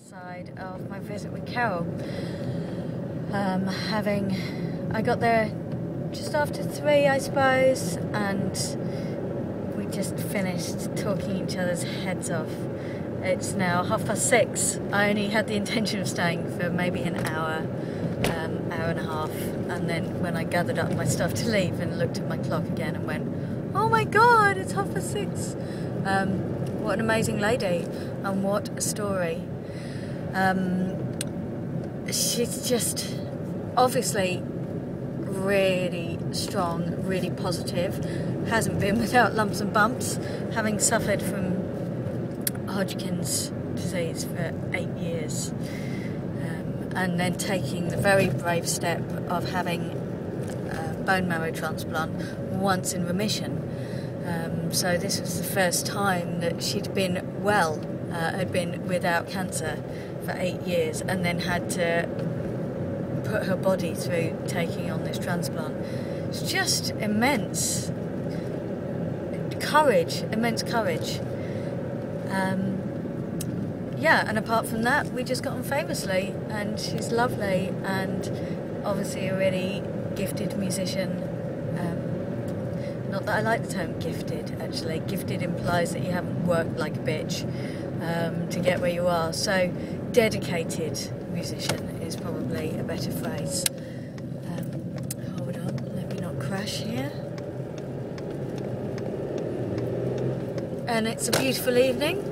side of my visit with Carol. I got there just after 3, I suppose, and we just finished talking each other's heads off. It's now 6:30. I only had the intention of staying for maybe an hour, hour and a half, and then when I gathered up my stuff to leave and looked at my clock again and went, oh my god, it's 6:30. What an amazing lady, and what a story. She's just obviously really strong, really positive, hasn't been without lumps and bumps, having suffered from Hodgkin's disease for 8 years, and then taking the very brave step of having a bone marrow transplant once in remission. So this was the first time that she'd been well, had been without cancer for 8 years, and then had to put her body through taking on this transplant. It's just immense courage. Yeah, and apart from that, we just got on famously, and she's lovely, and obviously a really gifted musician. Not that I like the term gifted, actually. Gifted implies that you haven't worked like a bitch to get where you are. So dedicated musician is probably a better phrase. Hold on, let me not crash here. And it's a beautiful evening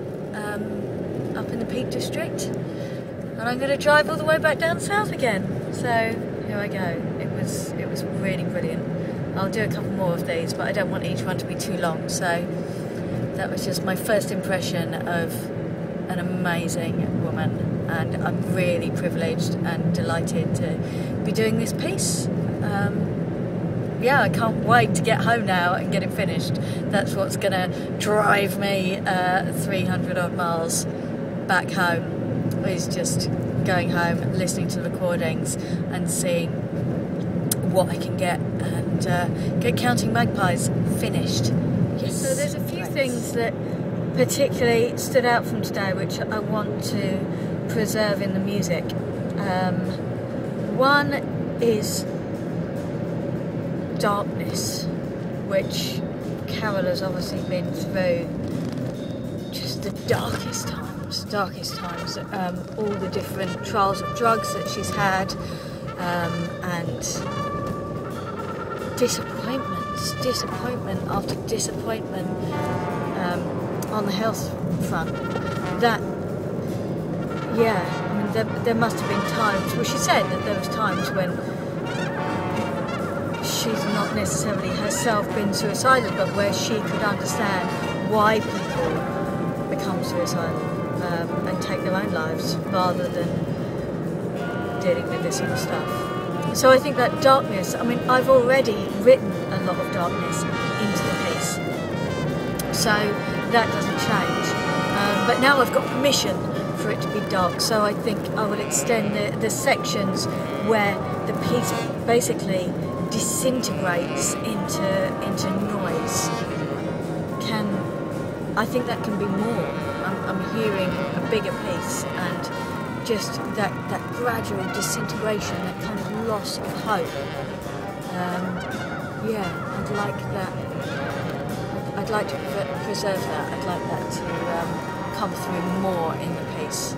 up in the Peak District, and I'm going to drive all the way back down south again. So here I go. It was really brilliant. I'll do a couple more of these, but I don't want each one to be too long, so that was just my first impression of an amazing woman, and I'm really privileged and delighted to be doing this piece. Yeah, I can't wait to get home now and get it finished. That's what's going to drive me 300 odd miles back home, is just going home, listening to the recordings and seeing what I can get, and get Counting Magpies finished. Yes. So there's a few things that particularly stood out from today which I want to preserve in the music. One is darkness, which Carol has obviously been through just the darkest times, all the different trials of drugs that she's had, and disappointment after disappointment on the health front. That, yeah, I mean, there must have been times, well, she said that there was times when she's not necessarily herself been suicidal, but where she could understand why people become suicidal and take their own lives rather than dealing with this sort of stuff. So I think that darkness, I mean, I've already written a lot of darkness into the piece, so that doesn't change. But now I've got permission for it to be dark, so I think I will extend the sections where the piece basically disintegrates into noise. I think that can be more. I'm hearing a bigger piece, and just that gradual disintegration, that kind of loss of hope. Yeah, I'd like that. I'd like to preserve that. I'd like that to come through more in the piece.